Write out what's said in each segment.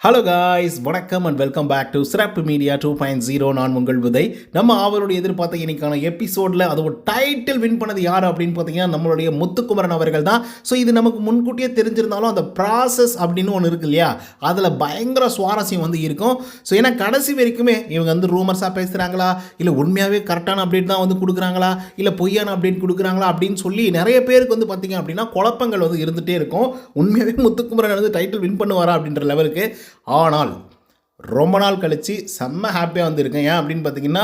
Hello guys, வணக்கம் and welcome back to சிறப்பு media 2.0. நான் உங்கள் உதய். நம்ம அவருடைய எதிர்பார்த்த இன்னைக்கான எபிசோடில் அதோட டைட்டில் வின் பண்ணது யார் அப்படின்னு பார்த்தீங்கன்னா நம்மளுடைய முத்துக்குமரன் அவர்கள் தான். ஸோ இது நமக்கு முன்கூட்டியே தெரிஞ்சிருந்தாலும் அந்த ப்ராசஸ் அப்படின்னு ஒன்று இருக்கு இல்லையா, அதில் பயங்கர சுவாரஸ்யம் வந்து இருக்கும். ஸோ ஏன்னா கடைசி வரைக்குமே இவங்க வந்து ரூமர்ஸாக பேசுகிறாங்களா, இல்லை உண்மையாகவே கரெக்டான அப்டேட் தான் வந்து கொடுக்குறாங்களா, இல்லை பொய்யான அப்டேட் கொடுக்குறாங்களா அப்படின்னு சொல்லி நிறைய பேருக்கு வந்து பார்த்தீங்க அப்படின்னா குழப்பங்கள் வந்து இருந்துகிட்டே இருக்கும். உண்மையாகவே முத்துக்குமரன் வந்து டைட்டில் வின் பண்ணுவாரா அப்படின்ற லெவலுக்கு. ஆனால் ரொம்ப நாள் கழித்து செம்ம ஹாப்பியாக வந்துருக்கேன். ஏன் அப்படின்னு பார்த்தீங்கன்னா,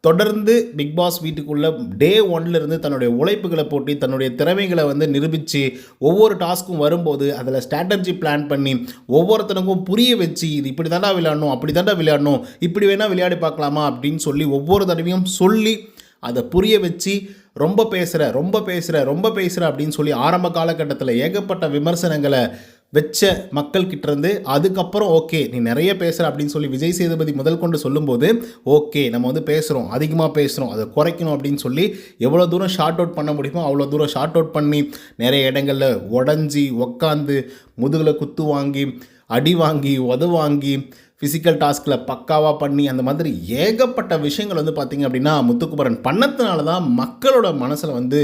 தொடர்ந்து பிக் பாஸ் வீட்டுக்குள்ளே டே ஒன்லேருந்து தன்னுடைய உழைப்புகளை போட்டு தன்னுடைய திறமைகளை வந்து நிரூபித்து ஒவ்வொரு டாஸ்க்கும் வரும்போது அதில் ஸ்ட்ராட்டஜி பிளான் பண்ணி ஒவ்வொருத்தனுக்கும் புரிய வச்சு இது இப்படி தாண்டா விளையாடணும், அப்படி தாண்டா விளையாடணும், இப்படி வேணால் விளையாடி பார்க்கலாமா அப்படின்னு சொல்லி ஒவ்வொரு தடவையும் சொல்லி அதை புரிய வச்சு ரொம்ப பேசுகிற அப்படின்னு சொல்லி ஆரம்ப காலகட்டத்தில் ஏகப்பட்ட விமர்சனங்களை வச்ச மக்கள்கிட்ட இருந்து அதுக்கப்புறம் ஓகே நீ நிறைய பேசுகிற அப்படின்னு சொல்லி விஜய் சேதுபதி முதல் கொண்டு சொல்லும்போது ஓகே நம்ம வந்து பேசுகிறோம், அதிகமாக பேசுகிறோம், அதை குறைக்கணும் அப்படின்னு சொல்லி எவ்வளோ தூரம் ஷார்ட் அவுட் பண்ண முடியுமோ அவ்வளோ தூரம் ஷார்ட் அவுட் பண்ணி நிறைய இடங்களில் உடஞ்சி உக்காந்து முதுகில் குத்து வாங்கி அடி வாங்கி வாங்கி ஃபிசிக்கல் டாஸ்கில் பக்காவாக பண்ணி அந்த மாதிரி ஏகப்பட்ட விஷயங்கள் வந்து பார்த்திங்க அப்படின்னா முத்துக்குமரன் பண்ணத்தினால தான் மக்களோட மனசில் வந்து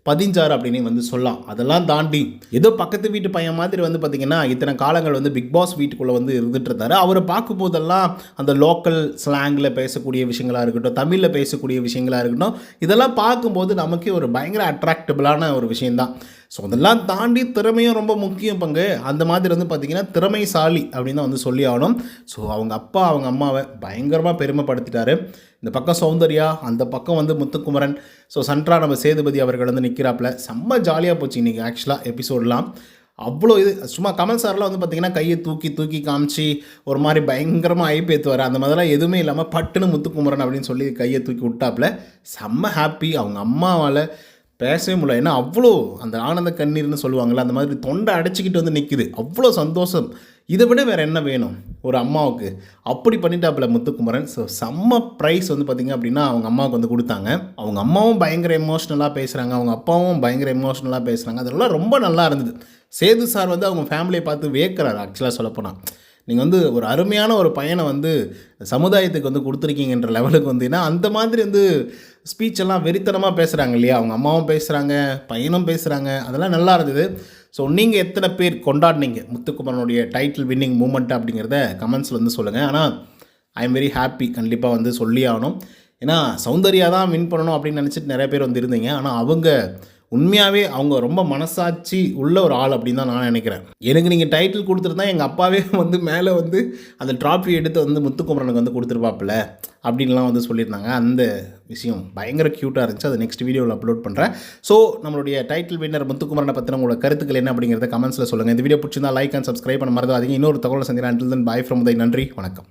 பதிஞ்சார் அப்படின்னு வந்து சொல்லலாம். அதெல்லாம் தாண்டி ஏதோ பக்கத்து வீட்டு பையன் மாதிரி வந்து பார்த்திங்கன்னா இத்தனை காலங்கள் வந்து பிக் பாஸ் வீட்டுக்குள்ளே வந்து இருந்துட்டு இருந்தார். அவரை பார்க்கும்போதெல்லாம் அந்த லோக்கல் ஸ்லாங்கில் பேசக்கூடிய விஷயங்களாக இருக்கட்டும், தமிழில் பேசக்கூடிய விஷயங்களாக இருக்கட்டும், இதெல்லாம் பார்க்கும்போது நமக்கே ஒரு பயங்கர அட்ராக்டபிளான ஒரு விஷயந்தான். ஸோ அதெல்லாம் தாண்டி திறமையும் ரொம்ப முக்கியம் பங்கு. அந்த மாதிரி வந்து பார்த்திங்கன்னா திறமைசாலி அப்படின்னு தான் வந்து சொல்லி ஆகணும். ஸோ அவங்க அப்பா அவங்க அம்மாவை பயங்கரமாக பெருமைப்படுத்திட்டார். இந்த பக்கம் சௌந்தர்யா, அந்த பக்கம் வந்து முத்துக்குமரன். ஸோ சன்ட்ரா நம்ம சேதுபதி அவர்கள் வந்து நிற்கிறாப்புல. செம்ம ஜாலியாக போச்சு இன்றைக்கி ஆக்சுவலாக எபிசோடெலாம். அவ்வளோ இது சும்மா கமல் சார்லாம் வந்து பார்த்திங்கன்னா கையை தூக்கி காமிச்சு ஒரு மாதிரி பயங்கரமாக ஐப்பேற்றுவார். அந்த மாதிரிலாம் எதுவுமே இல்லாமல் பட்டுன்னு முத்துக்குமரன் அப்படின்னு சொல்லி கையை தூக்கி விட்டாப்புல. செம்ம ஹாப்பி. அவங்க அம்மாவால் பேசவே முடியல. ஏன்னா அவ்வளோ அந்த ஆனந்த கண்ணீர்னு சொல்லுவாங்கள்ல, அந்த மாதிரி தொண்டை அடைச்சிக்கிட்டு வந்து நிற்குது. அவ்வளோ சந்தோஷம். இதை விட வேறு என்ன வேணும் ஒரு அம்மாவுக்கு? அப்படி பண்ணிட்டாப்புல முத்துக்குமரன். ஸோ செம்ம ப்ரைஸ் வந்து பார்த்திங்க அப்படின்னா அவங்க அம்மாவுக்கு வந்து கொடுத்தாங்க. அவங்க அம்மாவும் பயங்கர எமோஷ்னலாக பேசுகிறாங்க, அவங்க அப்பாவும் பயங்கர எமோஷ்னலாக பேசுகிறாங்க. அதெல்லாம் ரொம்ப நல்லா இருந்தது. சேது சார் வந்து அவங்க ஃபேமிலியை பார்த்து வேக்கிறார். ஆக்சுவலாக சொல்லப்போனால் நீங்கள் வந்து ஒரு அருமையான ஒரு பையனை வந்து சமுதாயத்துக்கு வந்து கொடுத்துருக்கீங்கன்ற லெவலுக்கு வந்தீங்கன்னா அந்த மாதிரி வந்து ஸ்பீச்செல்லாம் வெறித்தனமாக பேசுகிறாங்க இல்லையா, அவங்க அம்மாவும் பேசுகிறாங்க, பையனும் பேசுகிறாங்க. அதெல்லாம் நல்லா இருந்தது. ஸோ நீங்கள் எத்தனை பேர் கொண்டாடினீங்க முத்துக்குமரனுடைய டைட்டில் வின்னிங் மூமெண்ட் அப்படிங்கிறத கமெண்ட்ஸில் வந்து சொல்லுங்கள். ஆனால் ஐ எம் வெரி ஹாப்பி. கண்டிப்பாக வந்து சொல்லி ஆகணும். ஏன்னா சௌந்தர்யா தான் வின் பண்ணணும் அப்படின்னு நினச்சிட்டு நிறைய பேர் வந்து இருந்தீங்க. ஆனால் அவங்க உண்மையாகவே அவங்க ரொம்ப மனசாட்சி உள்ள ஒரு ஆள் அப்படின்னு தான் நான் நினைக்கிறேன். எனக்கு நீங்கள் டைட்டில் கொடுத்துருந்தா எங்கள் அப்பாவே வந்து மேலே வந்து அந்த ட்ராஃபி எடுத்து வந்து முத்துக்குமரனுக்கு வந்து கொடுத்துருப்பாப்புல அப்படின்லாம் வந்து சொல்லியிருந்தாங்க. அந்த விஷயம் பயங்கர க்யூட்டாக இருந்துச்சு. அதை நெக்ஸ்ட் வீடியோவில் அப்லோட் பண்ணுறேன். ஸோ நம்மளுடைய டைட்டில் வின்னர் முத்துக்குமரனை பற்றின உங்களோட கருத்துக்கள் என்ன அப்படிங்கிறத கமெண்ட்ஸில் சொல்லுங்கள். இந்த வீடியோ பிடிச்சிருந்தா லைக் அண்ட் சப்ஸ்கிரைப் பண்ண மறந்துடாதீங்க. இன்னொரு தகவல் சந்திக்கிறேன். Until then by from Uday. நன்றி, வணக்கம்.